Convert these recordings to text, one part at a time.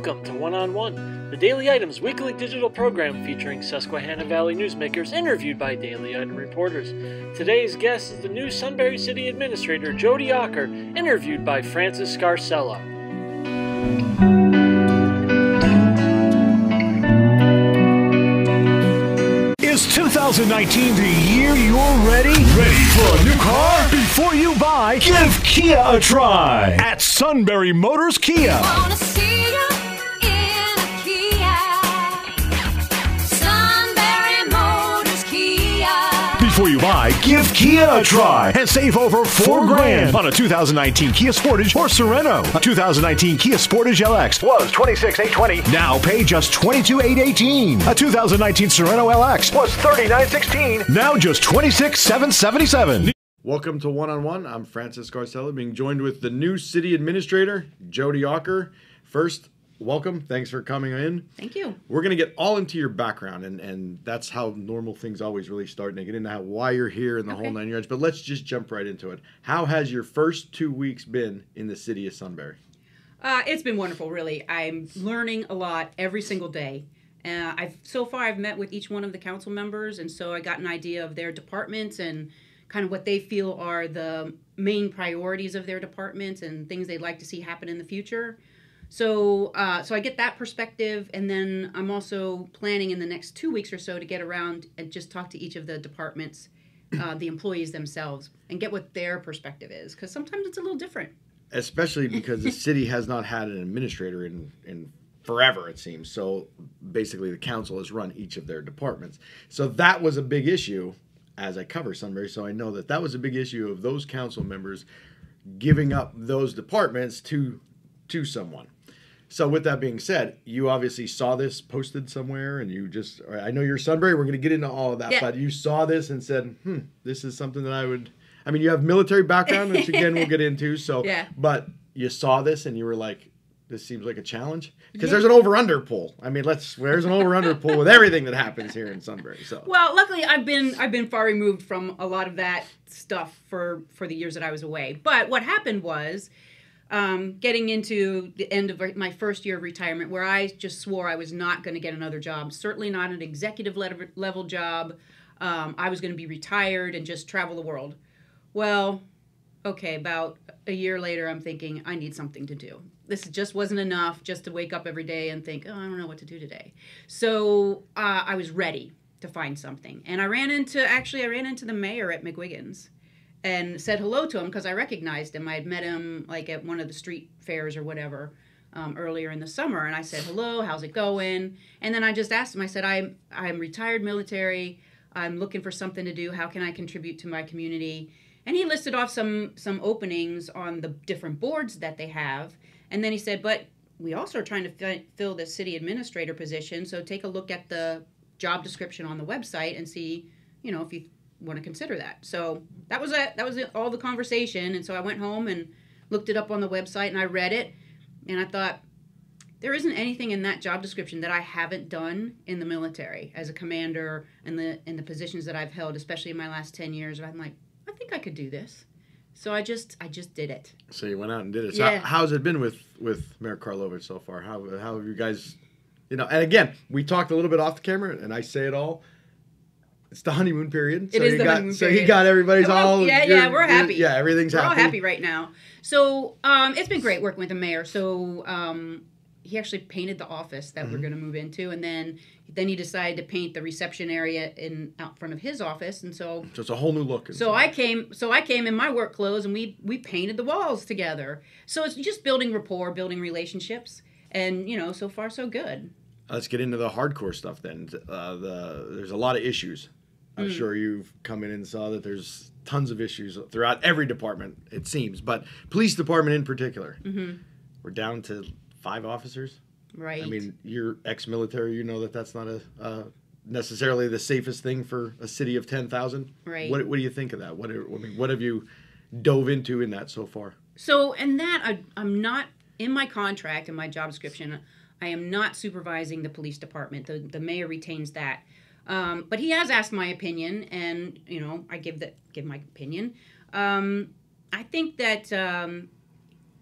Welcome to One-on-One, the Daily Items weekly digital program featuring Susquehanna Valley newsmakers interviewed by Daily Item reporters. Today's guest is the new Sunbury City Administrator, Jody Ocker, interviewed by Francis Scarcella. Is 2019 the year you're ready? Ready for a new car? Before you buy, give Kia a try at Sunbury Motors Kia. Wanna see you in a Kia. Sunbury Motors Kia. Before you buy, give Kia a try and save over $4,000 on a 2019 Kia Sportage or Sorento. A 2019 Kia Sportage LX was $26,820. Now pay just $22,818. A 2019 Sorento LX was $39,616. Now just $26,777. Welcome to One-on-One. I'm Francis Scarcella, being joined with the new City Administrator, Jody Ocker. First, welcome. Thanks for coming in. Thank you. We're going to get all into your background, and that's how normal things always really start, and get into why you're here and the whole 9 yards. But let's just jump right into it. How has your first 2 weeks been in the city of Sunbury? It's been wonderful, really. I'm learning a lot every single day. So far I've met with each one of the council members, and so I got an idea of their departments and kind of what they feel are the main priorities of their departments and things they'd like to see happen in the future. So I get that perspective, and then I'm also planning in the next 2 weeks or so to get around and just talk to each of the departments, the employees themselves, and get what their perspective is, because sometimes it's a little different. Especially because the city has not had an administrator in forever, it seems. So basically the council has run each of their departments. So that was a big issue as I cover Sunbury. So I know that was a big issue of those council members giving up those departments to someone. So with that being said, you obviously saw this posted somewhere, and I know you're Sunbury, we're going to get into all of that, but you saw this and said, this is something that you have military background, which again we'll get into, but you saw this and you were like, this seems like a challenge? Because there's an over-under pool. I mean, there's an over-under pool with everything that happens here in Sunbury. So well, luckily I've been far removed from a lot of that stuff for the years that I was away. But what happened was, getting into the end of my first year of retirement, where I just swore I was not going to get another job, certainly not an executive level job. I was going to be retired and just travel the world. Well, okay, about a year later, I'm thinking, I need something to do. This just wasn't enough just to wake up every day and think, oh, I don't know what to do today. So I was ready to find something. And I ran into the mayor at McGuigan's and said hello to him because I recognized him. I had met him like at one of the street fairs or whatever earlier in the summer. And I said, hello, how's it going? And then I just asked him, I said, I'm retired military. I'm looking for something to do. How can I contribute to my community? And he listed off some openings on the different boards that they have. And then he said, but we also are trying to fill the city administrator position. So take a look at the job description on the website and see, if you want to consider that. So that was all the conversation. And so I went home and looked it up on the website, and I read it. And I thought, there isn't anything in that job description that I haven't done in the military as a commander and in the positions that I've held, especially in my last 10 years. I'm like, I think I could do this. So I just did it. So you went out and did it. So yeah. How's it been with Mayor Karlovich so far? How have you guys, and again, we talked a little bit off the camera, and I say it all. It's the honeymoon period. It is the honeymoon period. So he got everybody's all. Yeah, we're happy. Yeah, everything's happy. We're all happy right now. So it's been great working with the mayor. So he actually painted the office that we're going to move into, and then he decided to paint the reception area out front of his office, and so it's a whole new look. So I came in my work clothes, and we painted the walls together. So it's just building rapport, building relationships, and so far so good. Let's get into the hardcore stuff then. There's a lot of issues. I'm sure you've come in and saw that there's tons of issues throughout every department, it seems, but police department in particular. We're down to 5 officers. Right. I mean, you're ex-military. You know that's not necessarily the safest thing for a city of 10,000. Right. What do you think of that? What have you dove into in that so far? So in that, I'm not in my contract and my job description. I am not supervising the police department. The mayor retains that. But he has asked my opinion, and I give my opinion. I think that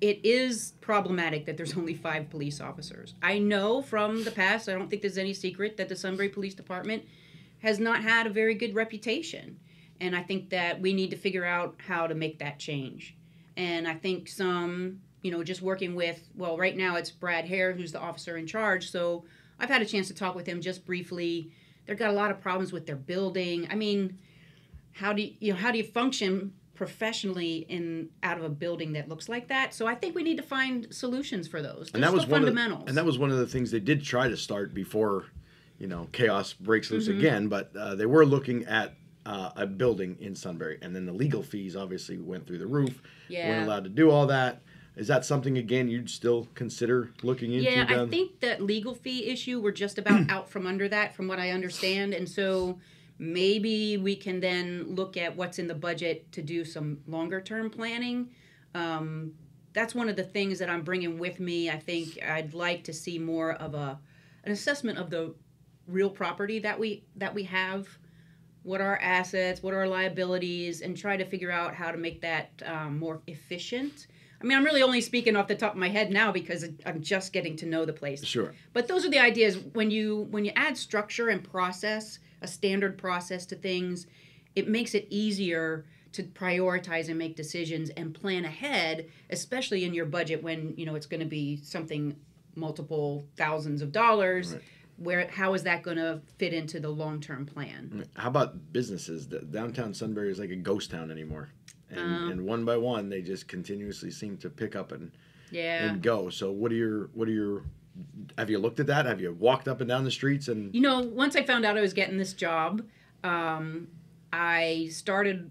it is problematic that there's only 5 police officers. I know from the past, I don't think there's any secret that the Sunbury Police Department has not had a very good reputation. And I think that we need to figure out how to make that change. And I think just working with, well, right now it's Brad Hare, who's the officer in charge. So I've had a chance to talk with him just briefly. They've got a lot of problems with their building. I mean, how do you function professionally out of a building that looks like that? So I think we need to find solutions for those. And that was fundamentals. And that was one of the things they did try to start before, chaos breaks loose again. But they were looking at a building in Sunbury, and then the legal fees obviously went through the roof. Yeah. Weren't allowed to do all that. Is that something, again, you'd still consider looking into? Yeah, I think that legal fee issue, we're just about out from under that, from what I understand. And so maybe we can then look at what's in the budget to do some longer-term planning. That's one of the things that I'm bringing with me. I think I'd like to see more of an assessment of the real property that we have, what are our assets, what are our liabilities, and try to figure out how to make that more efficient. I mean, I'm really only speaking off the top of my head now because I'm just getting to know the place. Sure. But those are the ideas. When you add structure and process, a standard process to things, it makes it easier to prioritize and make decisions and plan ahead, especially in your budget when, it's going to be something multiple thousands of dollars. Right. How is that going to fit into the long-term plan? How about businesses? Downtown Sunbury is like a ghost town anymore. And one by one, they just continuously seem to pick up and go. So what are your have you looked at that? Have you walked up and down the streets? And once I found out I was getting this job, I started,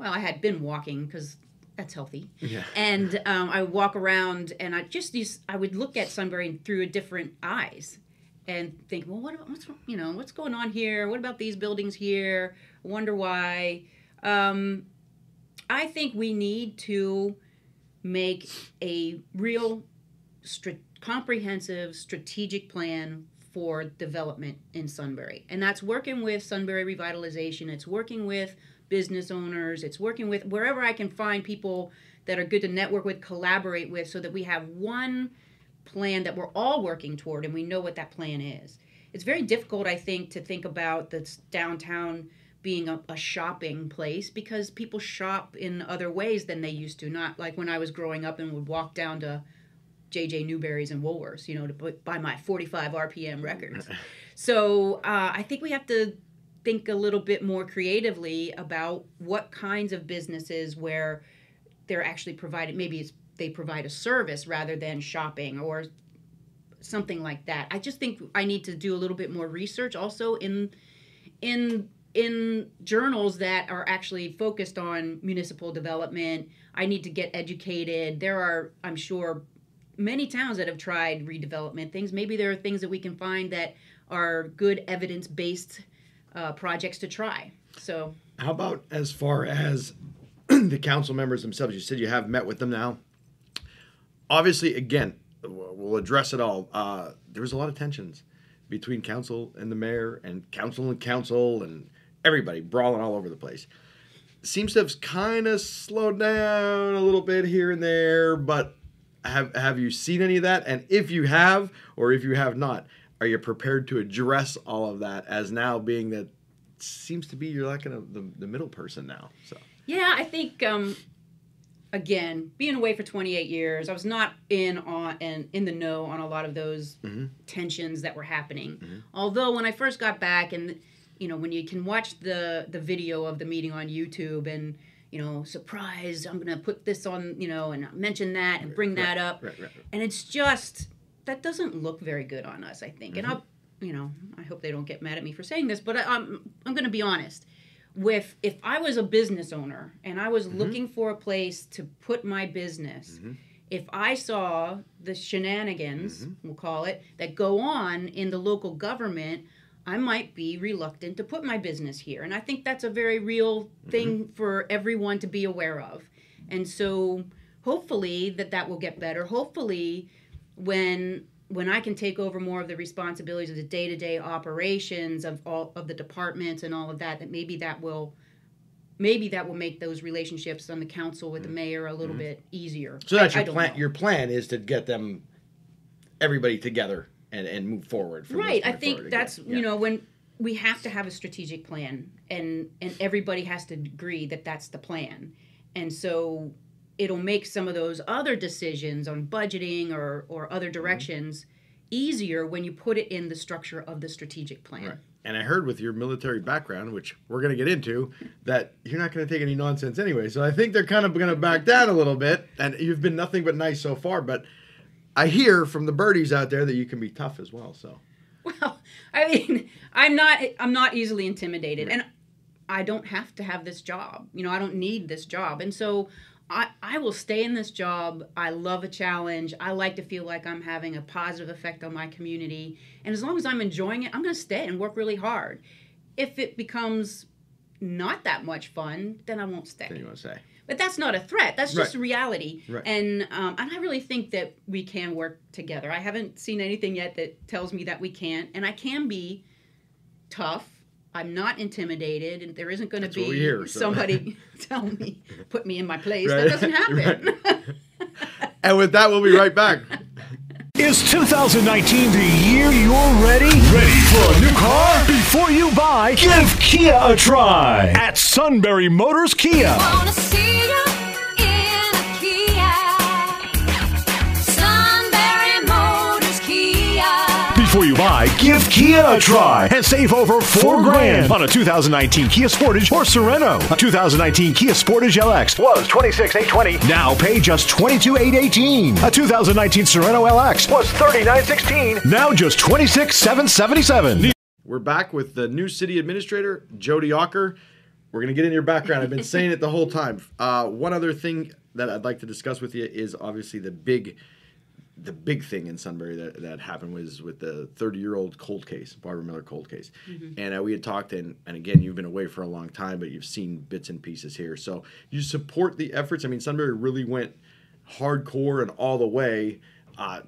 I had been walking because that's healthy. Yeah. And I would walk around and I would look at Sunbury through different eyes and think, well, what's going on here? What about these buildings here? I wonder why. I think we need to make a real comprehensive strategic plan for development in Sunbury. And that's working with Sunbury Revitalization. It's working with business owners. It's working with wherever I can find people that are good to network with, collaborate with, so that we have one plan that we're all working toward and we know what that plan is. It's very difficult, I think, to think about this downtown being a shopping place because people shop in other ways than they used to. Not like when I was growing up and would walk down to J.J. Newberry's and Woolworths, to buy my 45 RPM records. So I think we have to think a little bit more creatively about what kinds of businesses where they're actually provided, maybe they provide a service rather than shopping or something like that. I just think I need to do a little bit more research also in journals that are actually focused on municipal development. I need to get educated. There are, I'm sure, many towns that have tried redevelopment things. Maybe there are things that we can find that are good evidence-based projects to try. So, how about as far as the council members themselves? You said you have met with them now. Obviously, again, we'll address it all. There was a lot of tensions between council and the mayor and council and everybody brawling all over the place. Seems to have kind of slowed down a little bit here and there, but have you seen any of that? And if you have, or if you have not, are you prepared to address all of that as now being that seems to be you're like the middle person now? So yeah, I think again, being away for 28 years, I was not in the know on a lot of those tensions that were happening. Although when I first got back, and when you can watch the video of the meeting on YouTube, and surprise, I'm gonna put this on, and mention that and bring that up, and it's just that doesn't look very good on us, I think. And I hope they don't get mad at me for saying this, but I'm gonna be honest. If I was a business owner and I was looking for a place to put my business, if I saw the shenanigans, we'll call it, that go on in the local government, I might be reluctant to put my business here. And I think that's a very real thing for everyone to be aware of. And so hopefully that will get better. Hopefully when I can take over more of the responsibilities of the day-to-day operations of all of the departments and all of that maybe that will maybe that will make those relationships on the council with the mayor a little bit easier. So that's I your don't plan. know. Your plan is to get everybody together and move forward. From Right. this I point think forward that's again. Yeah. when we have to have a strategic plan, and everybody has to agree that that's the plan, and so it'll make some of those other decisions on budgeting or other directions easier when you put it in the structure of the strategic plan. Right. And I heard with your military background, which we're going to get into, that you're not going to take any nonsense anyway. So I think they're kind of going to back down a little bit. And you've been nothing but nice so far. But I hear from the birdies out there that you can be tough as well. So, Well, I mean, I'm not easily intimidated, and I don't have to have this job. I don't need this job, and so I will stay in this job. I love a challenge. I like to feel like I'm having a positive effect on my community. And as long as I'm enjoying it, I'm going to stay and work really hard. If it becomes not that much fun, then I won't stay. what do you want to say? But that's not a threat. That's just reality. Right. And I really think that we can work together. I haven't seen anything yet that tells me that we can't. And I can be tough. I'm not intimidated, and there isn't going to That's what be we hear, so. somebody tell me, put me in my place. Right. That doesn't happen. And with that, we'll be right back. Is 2019 the year you're ready? Ready for a new car? Before you buy, give Kia a try at Sunbury Motors Kia. Wanna see you in a Kia. Sunbury Motors Kia. Before you buy, give Kia a try and save over $4,000 on a 2019 Kia Sportage or Sorento. A 2019 Kia Sportage LX was $26,820. Now pay just $22,818. A 2019 Sorento LX was $39,616. Now just $26,777. We're back with the new city administrator, Jody Ocker. We're going to get into your background. I've been saying it the whole time. One other thing that I'd like to discuss with you is obviously the big thing in Sunbury that happened was with the 30-year-old cold case, Barbara Miller cold case. And we had talked, and again, you've been away for a long time, but you've seen bits and pieces here. So you support the efforts. I mean, Sunbury really went hardcore and all the way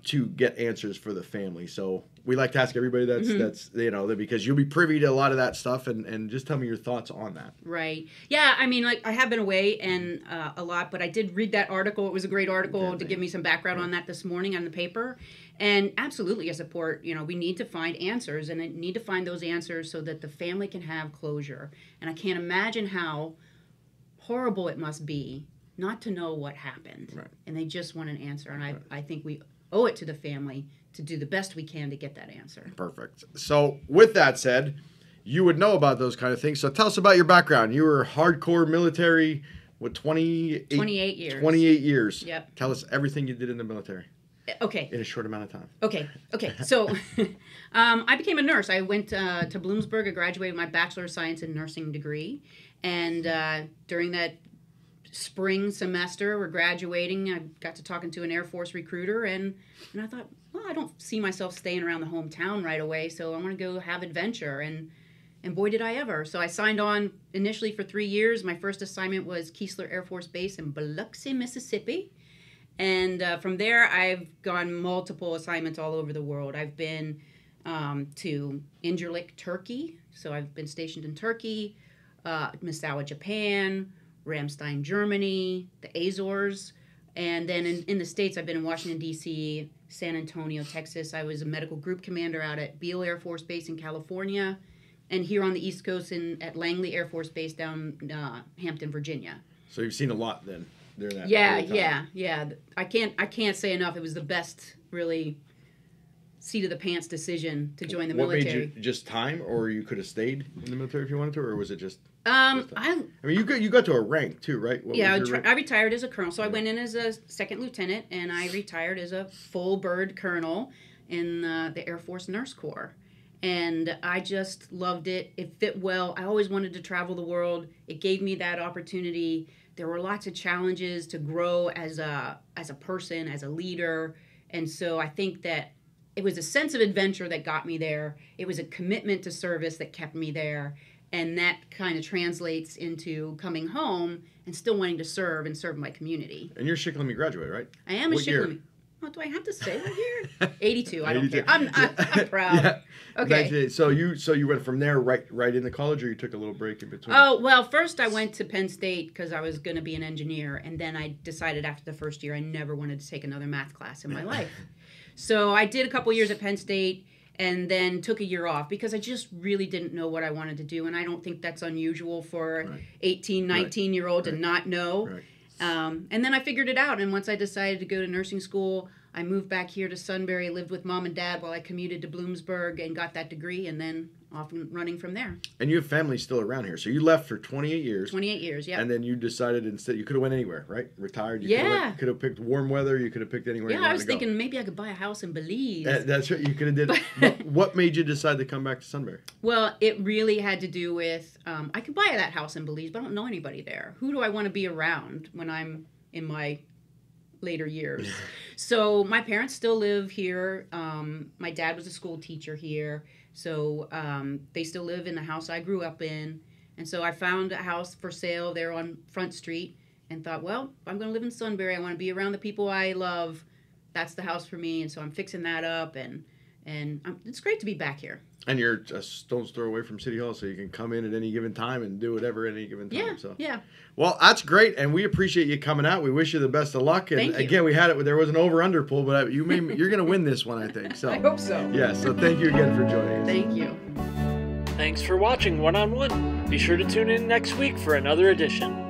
to get answers for the family. So we like to ask everybody that's because you'll be privy to a lot of that stuff, and just tell me your thoughts on that. Right. Yeah, I mean, I have been away and a lot, but I did read that article. It was a great article to give me some background on that this morning on the paper. And absolutely, I support, we need to find answers, and I need to find those answers so that the family can have closure. And I can't imagine how horrible it must be not to know what happened. Right. And they just want an answer. And I think we owe it to the family to do the best we can to get that answer. Perfect. So with that said, you would know about those kind of things. So tell us about your background. You were hardcore military, 28 years. 28 years. Yep. Tell us everything you did in the military Okay. in a short amount of time. Okay. So I became a nurse. I went to Bloomsburg. I graduated with my Bachelor of Science in Nursing degree. And during that spring semester, we're graduating, I got to talking to an Air Force recruiter, and I thought, well, I don't see myself staying around the hometown right away, so I want to go have adventure. And boy, did I ever. So I signed on initially for 3 years. My first assignment was Keesler Air Force Base in Biloxi, Mississippi. And from there, I've gone multiple assignments all over the world. I've been to Incirlik, Turkey. So I've been stationed in Turkey, Misawa, Japan, Ramstein, Germany, the Azores. And then in the States, I've been in Washington, D.C., San Antonio, Texas. I was a medical group commander out at Beale Air Force Base in California. And here on the East Coast at Langley Air Force Base down Hampton, Virginia. So you've seen a lot then during that. Yeah, period of time. I can't say enough. It was the best, really, seat of the pants decision to join the military. What made you, just time, or you could have stayed in the military if you wanted to, or was it just? I mean, you got to a rank too, right? What yeah, was your rank? I retired as a colonel. So I went in as a second lieutenant, and I retired as a full bird colonel in the Air Force Nurse Corps. And I just loved it. It fit well. I always wanted to travel the world. It gave me that opportunity. There were lots of challenges to grow as a person, as a leader. And so I think that it was a sense of adventure that got me there. It was a commitment to service that kept me there. And that kind of translates into coming home and still wanting to serve and serve my community. And you're Shikellamy graduate, right? I am a What year? Shikellamy. Oh, do I have to say what year? 82. I don't 82. care. I'm proud. Yeah. Okay. So you went from there right into college, or you took a little break in between? Oh, well, first I went to Penn State because I was going to be an engineer. And then I decided after the first year I never wanted to take another math class in my life. So I did a couple years at Penn State and then took a year off because I just really didn't know what I wanted to do. And I don't think that's unusual for Right. 18, 19-year-old to not know. Right. And then I figured it out. And once I decided to go to nursing school, I moved back here to Sunbury, lived with mom and dad while I commuted to Bloomsburg and got that degree, and then off and running from there. And you have family still around here. So you left for 28 years. 28 years, yeah. And then you decided instead, you could have went anywhere, right? Retired. You Yeah. Could have picked warm weather. You could have picked anywhere you Yeah, wanted I was to go. thinking maybe I could buy a house in Belize. That's what you could have did. But what made you decide to come back to Sunbury? Well, it really had to do with, I could buy that house in Belize, but I don't know anybody there. Who do I want to be around when I'm in my later years? So my parents still live here. My dad was a school teacher here. So they still live in the house I grew up in. And so I found a house for sale there on Front Street and thought, well, if I'm going to live in Sunbury, I want to be around the people I love. That's the house for me. And so I'm fixing that up. And it's great to be back here. And you're a stone's throw away from City Hall, so you can come in at any given time and do whatever at any given time. Yeah, So. yeah. Well, that's great, and we appreciate you coming out. We wish you the best of luck. And Thank you. again, we had it. There was an over/under pool, but you're going to win this one, I think. So I hope so. Yeah. So thank you again for joining us. Thank you. Thanks for watching One on One. Be sure to tune in next week for another edition.